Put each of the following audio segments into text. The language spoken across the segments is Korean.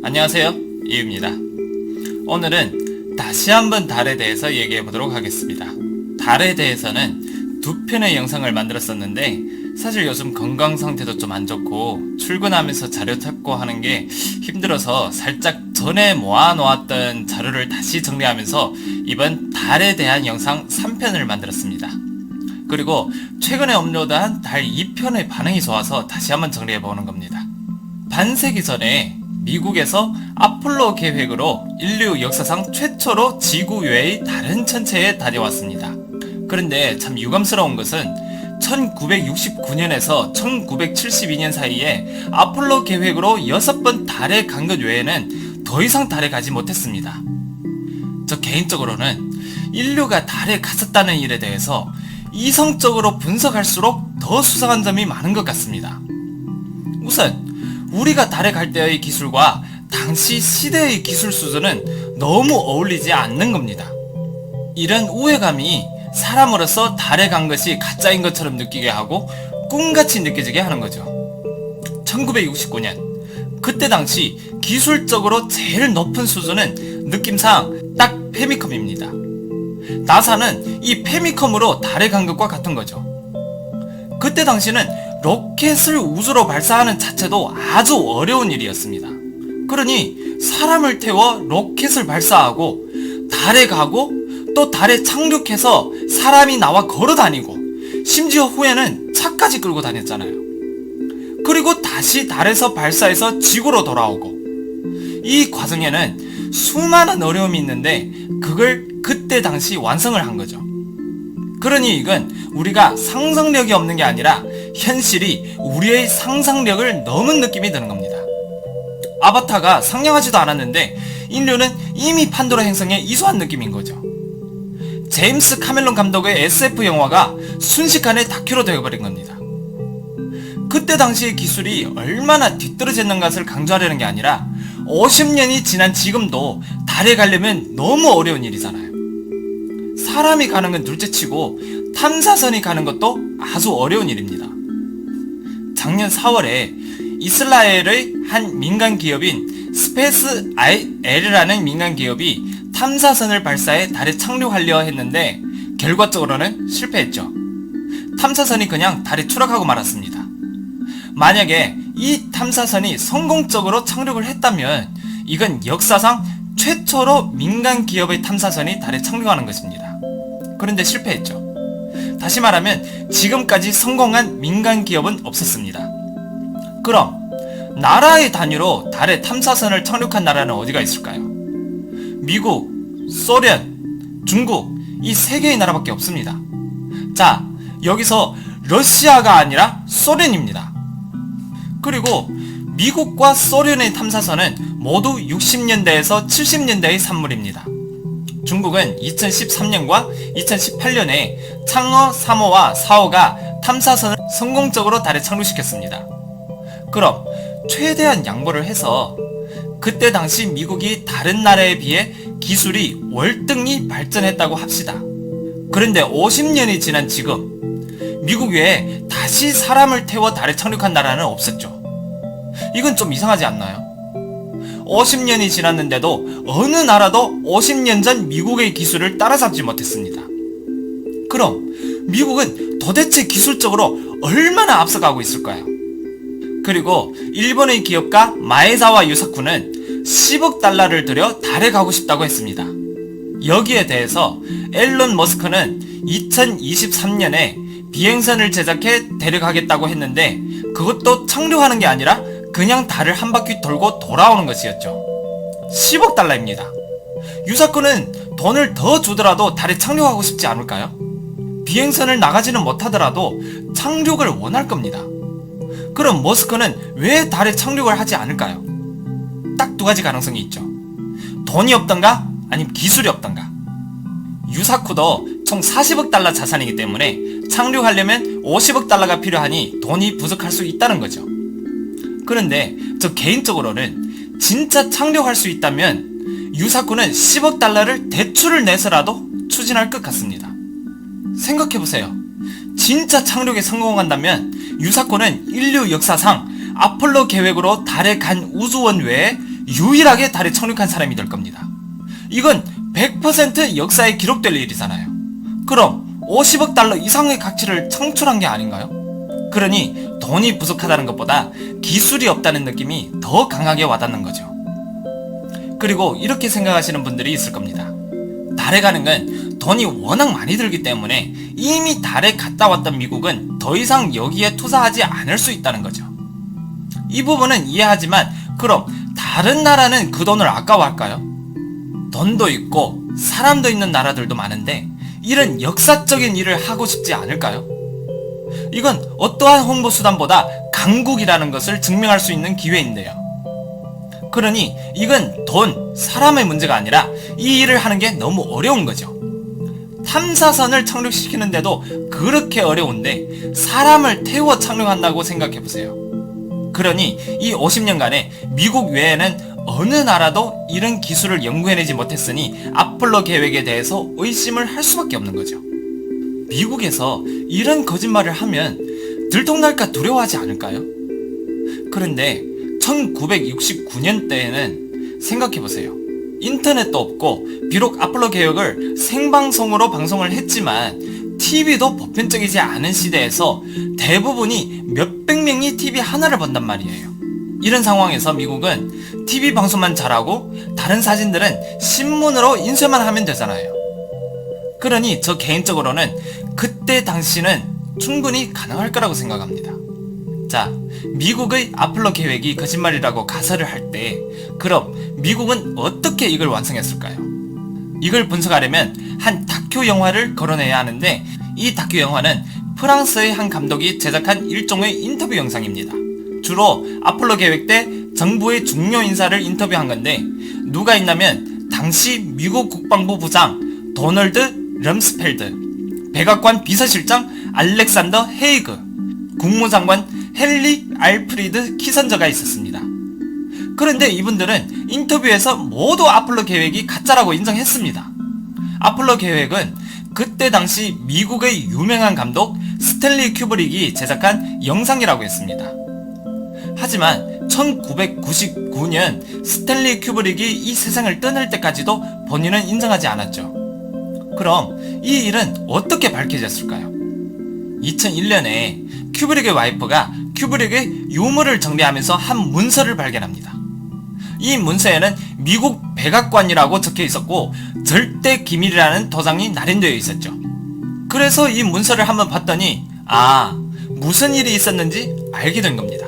안녕하세요, 이유입니다. 오늘은 다시 한번 달에 대해서 얘기해 보도록 하겠습니다. 달에 대해서는 두 편의 영상을 만들었었는데 사실 요즘 건강 상태도 좀 안 좋고 출근하면서 자료 찾고 하는 게 힘들어서 살짝 전에 모아놓았던 자료를 다시 정리하면서 이번 달에 대한 영상 3편을 만들었습니다. 그리고 최근에 업로드한 달 2편의 반응이 좋아서 다시 한번 정리해보는 겁니다. 반세기 전에 미국에서 아폴로 계획으로 인류 역사상 최초로 지구 외의 다른 천체에 다녀왔습니다. 그런데 참 유감스러운 것은 1969년에서 1972년 사이에 아폴로 계획으로 6번 달에 간 것 외에는 더 이상 달에 가지 못했습니다. 저 개인적으로는 인류가 달에 갔었다는 일에 대해서 이성적으로 분석할수록 더 수상한 점이 많은 것 같습니다. 우선 우리가 달에 갈 때의 기술과 당시 시대의 기술 수준은 너무 어울리지 않는 겁니다. 이런 우회감이 사람으로서 달에 간 것이 가짜인 것처럼 느끼게 하고 꿈같이 느껴지게 하는 거죠. 1969년 그때 당시 기술적으로 제일 높은 수준은 느낌상 딱 페미컴입니다. 나사는 이 페미컴으로 달에 간 것과 같은 거죠. 그때 당시는 로켓을 우주로 발사하는 자체도 아주 어려운 일이었습니다. 그러니 사람을 태워 로켓을 발사하고 달에 가고 또 달에 착륙해서 사람이 나와 걸어다니고 심지어 후에는 차까지 끌고 다녔잖아요. 그리고 다시 달에서 발사해서 지구로 돌아오고 이 과정에는 수많은 어려움이 있는데 그걸 그때 당시 완성을 한 거죠. 그러니 이건 우리가 상상력이 없는 게 아니라 현실이 우리의 상상력을 넘은 느낌이 드는 겁니다. 아바타가 상영하지도 않았는데 인류는 이미 판도라 행성에 이수한 느낌인 거죠. 제임스 카멜론 감독의 SF 영화가 순식간에 다큐로 되어버린 겁니다. 그때 당시의 기술이 얼마나 뒤떨어졌는 것을 강조하려는 게 아니라 50년이 지난 지금도 달에 가려면 너무 어려운 일이잖아요. 사람이 가는 건 둘째치고 탐사선이 가는 것도 아주 어려운 일입니다. 작년 4월에 이스라엘의 한 민간 기업인 스페이스 L이라는 민간 기업이 탐사선을 발사해 달에 착륙하려 했는데 결과적으로는 실패했죠. 탐사선이 그냥 달에 추락하고 말았습니다. 만약에 이 탐사선이 성공적으로 착륙을 했다면 이건 역사상 최초로 민간 기업의 탐사선이 달에 착륙하는 것입니다. 그런데 실패했죠. 다시 말하면 지금까지 성공한 민간 기업은 없었습니다. 그럼 나라의 단위로 달에 탐사선을 착륙한 나라는 어디가 있을까요? 미국, 소련, 중국 이 세 개의 나라밖에 없습니다. 자, 여기서 러시아가 아니라 소련입니다. 그리고 미국과 소련의 탐사선은 모두 60년대에서 70년대의 산물입니다. 중국은 2013년과 2018년에 창어 3호와 4호가 탐사선을 성공적으로 달에 착륙시켰습니다. 그럼 최대한 양보를 해서 그때 당시 미국이 다른 나라에 비해 기술이 월등히 발전했다고 합시다. 그런데 50년이 지난 지금 미국 외에 다시 사람을 태워 달에 착륙한 나라는 없었죠. 이건 좀 이상하지 않나요? 50년이 지났는데도 어느 나라도 50년 전 미국의 기술을 따라잡지 못했습니다. 그럼 미국은 도대체 기술적으로 얼마나 앞서가고 있을까요? 그리고 일본의 기업가 마에자와 유사쿠는 10억 달러를 들여 달에 가고 싶다고 했습니다. 여기에 대해서 앨런 머스크는 2023년에 비행선을 제작해 데려가겠다고 했는데 그것도 착륙하는 게 아니라 그냥 달을 한 바퀴 돌고 돌아오는 것이었죠. 10억 달러입니다. 유사쿠는 돈을 더 주더라도 달에 착륙하고 싶지 않을까요? 비행선을 나가지는 못하더라도 착륙을 원할 겁니다. 그럼 머스크는 왜 달에 착륙을 하지 않을까요? 딱 두 가지 가능성이 있죠. 돈이 없던가 아니면 기술이 없던가. 유사쿠도 총 40억 달러 자산이기 때문에 착륙하려면 50억 달러가 필요하니 돈이 부족할 수 있다는 거죠. 그런데 저 개인적으로는 진짜 착륙할 수 있다면 유사쿠는 10억 달러를 대출을 내서라도 추진할 것 같습니다. 생각해보세요. 진짜 착륙에 성공한다면 유사코는 인류 역사상 아폴로 계획으로 달에 간 우주원 외에 유일하게 달에 착륙한 사람이 될 겁니다. 이건 100% 역사에 기록될 일이잖아요. 그럼 50억 달러 이상의 가치를 창출한 게 아닌가요? 그러니 돈이 부족하다는 것보다 기술이 없다는 느낌이 더 강하게 와닿는 거죠. 그리고 이렇게 생각하시는 분들이 있을 겁니다. 달에 가는 건 돈이 워낙 많이 들기 때문에 이미 달에 갔다 왔던 미국은 더 이상 여기에 투자하지 않을 수 있다는 거죠. 이 부분은 이해하지만 그럼 다른 나라는 그 돈을 아까워할까요? 돈도 있고 사람도 있는 나라들도 많은데 이런 역사적인 일을 하고 싶지 않을까요? 이건 어떠한 홍보수단보다 강국이라는 것을 증명할 수 있는 기회인데요. 그러니 이건 돈, 사람의 문제가 아니라 이 일을 하는 게 너무 어려운 거죠. 탐사선을 착륙시키는데도 그렇게 어려운데 사람을 태워 착륙한다고 생각해보세요. 그러니 이 50년간에 미국 외에는 어느 나라도 이런 기술을 연구해내지 못했으니 아폴로 계획에 대해서 의심을 할 수밖에 없는 거죠. 미국에서 이런 거짓말을 하면 들통날까 두려워하지 않을까요? 그런데 1969년 때에는 생각해보세요. 인터넷도 없고 비록 아폴로 계획을 생방송으로 방송을 했지만 TV도 보편적이지 않은 시대에서 대부분이 몇백 명이 TV 하나를 본단 말이에요. 이런 상황에서 미국은 TV 방송만 잘하고 다른 사진들은 신문으로 인쇄만 하면 되잖아요. 그러니 저 개인적으로는 그때 당시는 충분히 가능할 거라고 생각합니다. 자, 미국의 아폴로 계획이 거짓말이라고 가설을 할 때 그럼 미국은 어떻게 이걸 완성했을까요? 이걸 분석하려면 한 다큐 영화를 거론해야 하는데 이 다큐 영화는 프랑스의 한 감독이 제작한 일종의 인터뷰 영상입니다. 주로 아폴로 계획 때 정부의 중요 인사를 인터뷰한 건데 누가 있냐면 당시 미국 국방부 부장 도널드 럼스펠드, 백악관 비서실장 알렉산더 헤이그, 국무장관 헨리 알프리드 키선저가 있었습니다. 그런데 이분들은 인터뷰에서 모두 아폴로 계획이 가짜라고 인정했습니다. 아폴로 계획은 그때 당시 미국의 유명한 감독 스탠리 큐브릭이 제작한 영상이라고 했습니다. 하지만 1999년 스탠리 큐브릭이 이 세상을 떠날 때까지도 본인은 인정하지 않았죠. 그럼 이 일은 어떻게 밝혀졌을까요? 2001년에 큐브릭의 와이프가 큐브릭의 유물을 정리하면서 한 문서를 발견합니다. 이 문서에는 미국 백악관이라고 적혀 있었고 절대 기밀이라는 도장이 날인되어 있었죠. 그래서 이 문서를 한번 봤더니 무슨 일이 있었는지 알게 된 겁니다.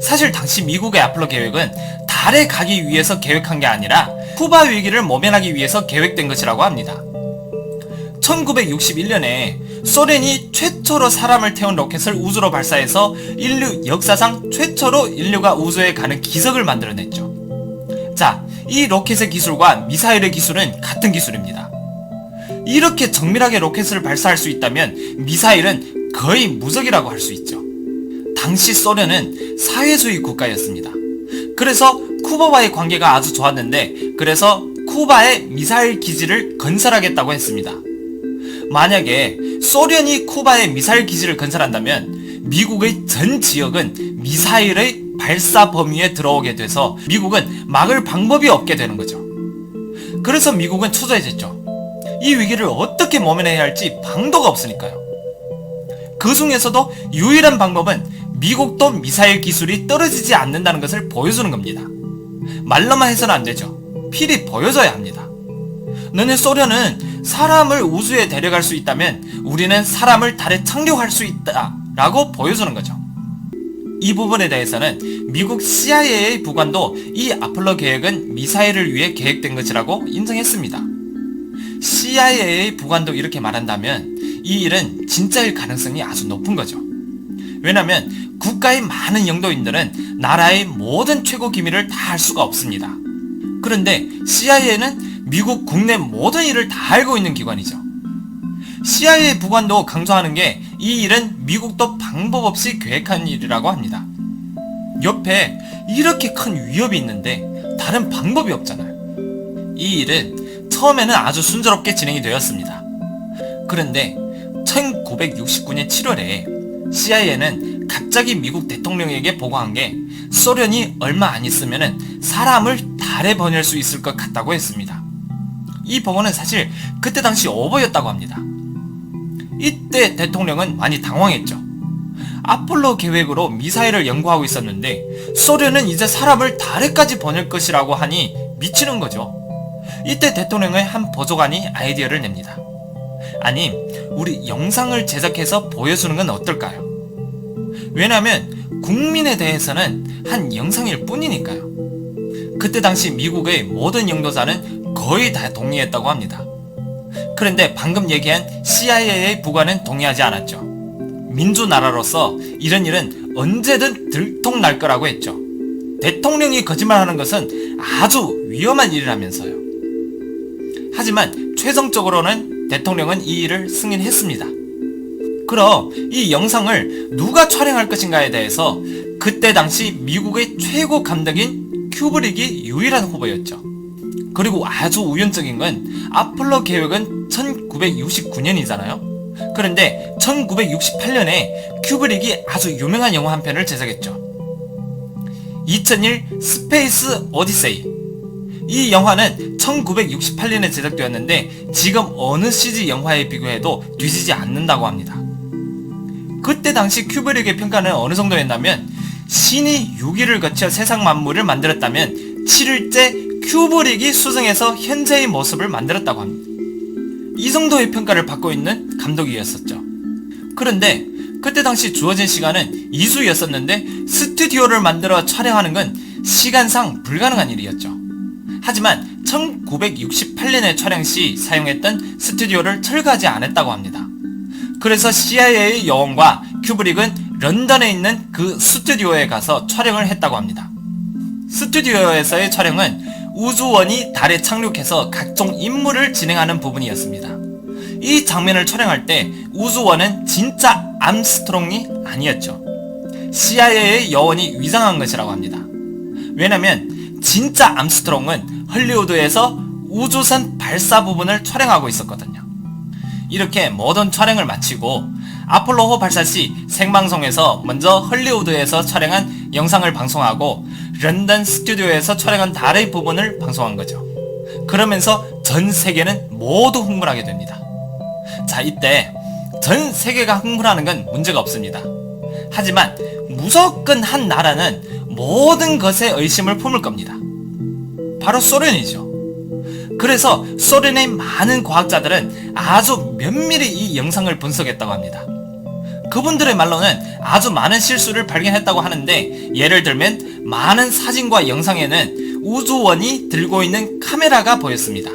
사실 당시 미국의 아폴로 계획은 달에 가기 위해서 계획한 게 아니라 쿠바 위기를 모면하기 위해서 계획된 것이라고 합니다. 1961년에 소련이 최초로 사람을 태운 로켓을 우주로 발사해서 인류 역사상 최초로 인류가 우주에 가는 기적을 만들어냈죠. 자, 이 로켓의 기술과 미사일의 기술은 같은 기술입니다. 이렇게 정밀하게 로켓을 발사할 수 있다면 미사일은 거의 무적이라고 할 수 있죠. 당시 소련은 사회주의 국가였습니다. 그래서 쿠바와의 관계가 아주 좋았는데 그래서 쿠바에 미사일 기지를 건설하겠다고 했습니다. 만약에 소련이 쿠바에 미사일 기지를 건설한다면 미국의 전 지역은 미사일의 발사 범위에 들어오게 돼서 미국은 막을 방법이 없게 되는 거죠. 그래서 미국은 초조해졌죠. 이 위기를 어떻게 모면해야 할지 방도가 없으니까요. 그 중에서도 유일한 방법은 미국도 미사일 기술이 떨어지지 않는다는 것을 보여주는 겁니다. 말로만 해서는 안 되죠. 필히 보여줘야 합니다. 너네 소련은 사람을 우주에 데려갈 수 있다면 우리는 사람을 달에 착륙할 수 있다 라고 보여주는 거죠. 이 부분에 대해서는 미국 CIA의 부관도 이 아폴로 계획은 미사일을 위해 계획된 것이라고 인정했습니다. CIA의 부관도 이렇게 말한다면 이 일은 진짜일 가능성이 아주 높은 거죠. 왜냐면 국가의 많은 영도인들은 나라의 모든 최고 기밀을 다 알 수가 없습니다. 그런데 CIA는 미국 국내 모든 일을 다 알고 있는 기관이죠. CIA 부관도 강조하는 게 이 일은 미국도 방법 없이 계획한 일이라고 합니다. 옆에 이렇게 큰 위협이 있는데 다른 방법이 없잖아요. 이 일은 처음에는 아주 순조롭게 진행이 되었습니다. 그런데 1969년 7월에 CIA는 갑자기 미국 대통령에게 보고한 게 소련이 얼마 안 있으면은 사람을 달에 보낼 수 있을 것 같다고 했습니다. 이 보고는 사실 그때 당시 오버였다고 합니다. 이때 대통령은 많이 당황했죠. 아폴로 계획으로 미사일을 연구하고 있었는데 소련은 이제 사람을 달에까지 보낼 것이라고 하니 미치는 거죠. 이때 대통령의 한 보좌관이 아이디어를 냅니다. 아니, 우리 영상을 제작해서 보여주는 건 어떨까요? 왜냐하면 국민에 대해서는 한 영상일 뿐이니까요. 그때 당시 미국의 모든 영도사는 거의 다 동의했다고 합니다. 그런데 방금 얘기한 CIA 부관은 동의하지 않았죠. 민주나라로서 이런 일은 언제든 들통날 거라고 했죠. 대통령이 거짓말하는 것은 아주 위험한 일이라면서요. 하지만 최종적으로는 대통령은 이 일을 승인했습니다. 그럼 이 영상을 누가 촬영할 것인가에 대해서 그때 당시 미국의 최고 감독인 큐브릭이 유일한 후보였죠. 그리고 아주 우연적인 건 아폴로 계획은 1969년이잖아요. 그런데 1968년에 큐브릭이 아주 유명한 영화 한 편을 제작했죠. 2001 스페이스 오디세이. 이 영화는 1968년에 제작되었는데 지금 어느 CG 영화에 비교해도 뒤지지 않는다고 합니다. 그때 당시 큐브릭의 평가는 어느 정도였냐면 신이 6일을 거쳐 세상 만물을 만들었다면 7일째 큐브릭이 수정해서 현재의 모습을 만들었다고 합니다. 이 정도의 평가를 받고 있는 감독이었었죠. 그런데 그때 당시 주어진 시간은 2주였었는데 스튜디오를 만들어 촬영하는 건 시간상 불가능한 일이었죠. 하지만 1968년에 촬영 시 사용했던 스튜디오를 철거하지 않았다고 합니다. 그래서 CIA 요원과 큐브릭은 런던에 있는 그 스튜디오에 가서 촬영을 했다고 합니다. 스튜디오에서의 촬영은 우주원이 달에 착륙해서 각종 임무를 진행하는 부분이었습니다. 이 장면을 촬영할 때 우주원은 진짜 암스트롱이 아니었죠. CIA의 여원이 위장한 것이라고 합니다. 왜냐면 진짜 암스트롱은 헐리우드에서 우주선 발사 부분을 촬영하고 있었거든요. 이렇게 모든 촬영을 마치고 아폴로호 발사 시 생방송에서 먼저 헐리우드에서 촬영한 영상을 방송하고 런던 스튜디오에서 촬영한 달의 부분을 방송한 거죠. 그러면서 전 세계는 모두 흥분하게 됩니다. 자, 이때 전 세계가 흥분하는 건 문제가 없습니다. 하지만 무조건 한 나라는 모든 것에 의심을 품을 겁니다. 바로 소련이죠. 그래서 소련의 많은 과학자들은 아주 면밀히 이 영상을 분석했다고 합니다. 그분들의 말로는 아주 많은 실수를 발견했다고 하는데, 예를 들면 많은 사진과 영상에는 우주원이 들고 있는 카메라가 보였습니다.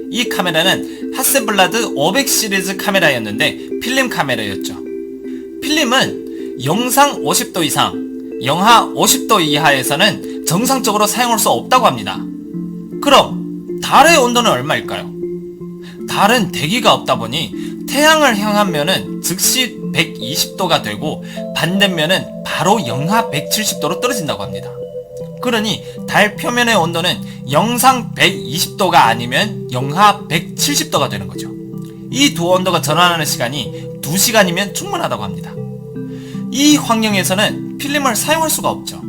이 카메라는 하셀블라드 500 시리즈 카메라였는데 필름 카메라였죠. 필름은 영상 50도 이상, 영하 50도 이하에서는 정상적으로 사용할 수 없다고 합니다. 그럼 달의 온도는 얼마일까요? 달은 대기가 없다 보니 태양을 향한 면은 즉시 120도가 되고 반대면은 바로 영하 170도로 떨어진다고 합니다. 그러니 달 표면의 온도는 영상 120도가 아니면 영하 170도가 되는 거죠. 이 두 온도가 전환하는 시간이 2시간이면 충분하다고 합니다. 이 환경에서는 필름을 사용할 수가 없죠.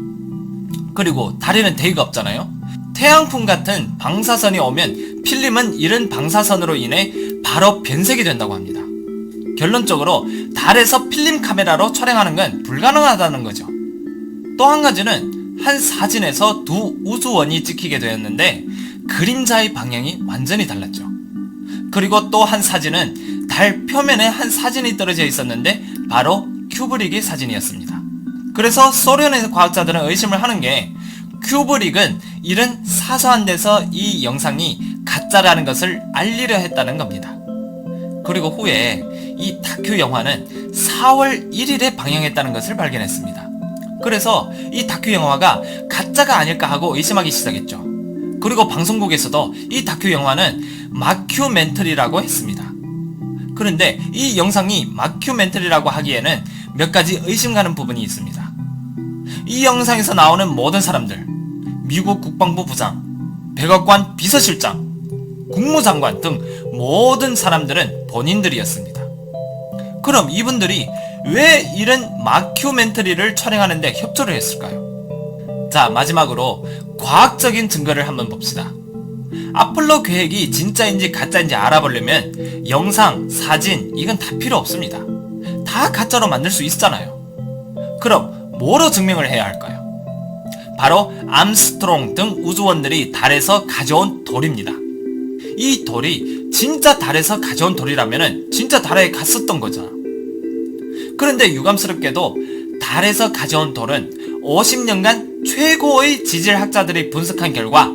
그리고 달에는 대기가 없잖아요. 태양풍 같은 방사선이 오면 필름은 이런 방사선으로 인해 바로 변색이 된다고 합니다. 결론적으로 달에서 필름 카메라로 촬영하는 건 불가능하다는 거죠. 또 한 가지는 한 사진에서 두 우주원이 찍히게 되었는데 그림자의 방향이 완전히 달랐죠. 그리고 또 한 사진은 달 표면에 한 사진이 떨어져 있었는데 바로 큐브릭의 사진이었습니다. 그래서 소련의 과학자들은 의심을 하는 게 큐브릭은 이런 사소한 데서 이 영상이 가짜라는 것을 알리려 했다는 겁니다. 그리고 후에 이 다큐 영화는 4월 1일에 방영했다는 것을 발견했습니다. 그래서 이 다큐 영화가 가짜가 아닐까 하고 의심하기 시작했죠. 그리고 방송국에서도 이 다큐 영화는 마큐멘터리라고 했습니다. 그런데 이 영상이 마큐멘터리라고 하기에는 몇 가지 의심 가는 부분이 있습니다. 이 영상에서 나오는 모든 사람들, 미국 국방부 부장, 백악관 비서실장, 국무장관 등 모든 사람들은 본인들이었습니다. 그럼 이분들이 왜 이런 마큐멘터리를 촬영하는데 협조를 했을까요? 자, 마지막으로 과학적인 증거를 한번 봅시다. 아폴로 계획이 진짜인지 가짜인지 알아보려면 영상, 사진 이건 다 필요 없습니다. 다 가짜로 만들 수 있잖아요. 그럼 뭐로 증명을 해야 할까요? 바로 암스트롱 등 우주원들이 달에서 가져온 돌입니다. 이 돌이 진짜 달에서 가져온 돌이라면 진짜 달에 갔었던 거잖아. 그런데 유감스럽게도 달에서 가져온 돌은 50년간 최고의 지질학자들이 분석한 결과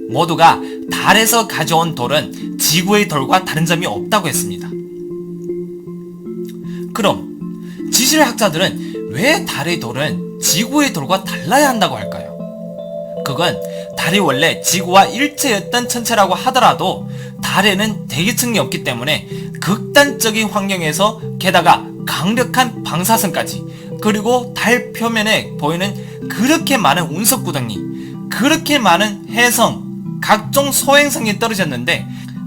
모두가 달에서 가져온 돌은 지구의 돌과 다른 점이 없다고 했습니다. 그럼 지질학자들은 왜 달의 돌은 지구의 돌과 달라야 한다고 할까요? 그건 달이 원래 지구와 일체였던 천체라고 하더라도 달에는 대기층이 없기 때문에 극단적인 환경에서 게다가 강력한 방사선까지 그리고 달 표면에 보이는 그렇게 많은 운석구덩이, 그렇게 많은 해성, 각종 소행성이 떨어졌는데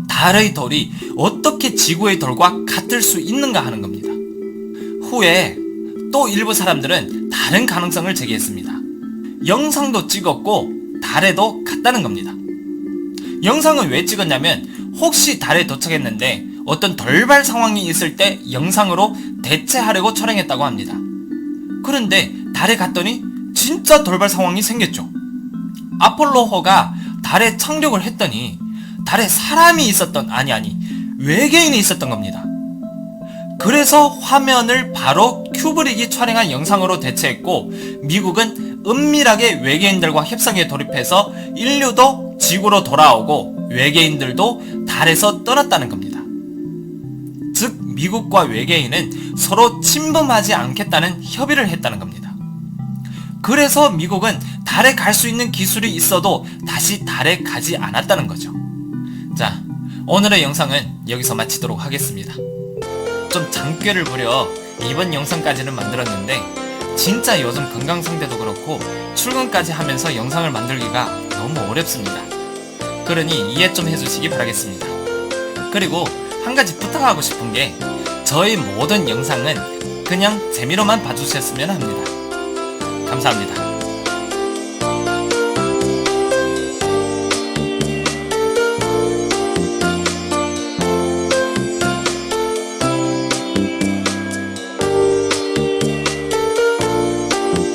달의 돌이 어떻게 지구의 돌과 같을 수 있는가 하는 겁니다. 후에 또 일부 사람들은 다른 가능성을 제기했습니다. 영상도 찍었고 달에도 갔다는 겁니다. 영상을 왜 찍었냐면 혹시 달에 도착했는데 어떤 돌발 상황이 있을 때 영상으로 대체하려고 촬영했다고 합니다. 그런데 달에 갔더니 진짜 돌발 상황이 생겼죠. 아폴로호가 달에 착륙을 했더니 달에 사람이 있었던 외계인이 있었던 겁니다. 그래서 화면을 바로 큐브릭이 촬영한 영상으로 대체했고 미국은 은밀하게 외계인들과 협상에 돌입해서 인류도 지구로 돌아오고 외계인들도 달에서 떠났다는 겁니다. 즉 미국과 외계인은 서로 침범하지 않겠다는 협의를 했다는 겁니다. 그래서 미국은 달에 갈 수 있는 기술이 있어도 다시 달에 가지 않았다는 거죠. 자, 오늘의 영상은 여기서 마치도록 하겠습니다. 좀 장꾀를 부려 이번 영상까지는 만들었는데 진짜 요즘 건강 상태도 그렇고 출근까지 하면서 영상을 만들기가 너무 어렵습니다. 그러니 이해 좀 해주시기 바라겠습니다. 그리고 한 가지 부탁하고 싶은 게 저의 모든 영상은 그냥 재미로만 봐주셨으면 합니다. 감사합니다.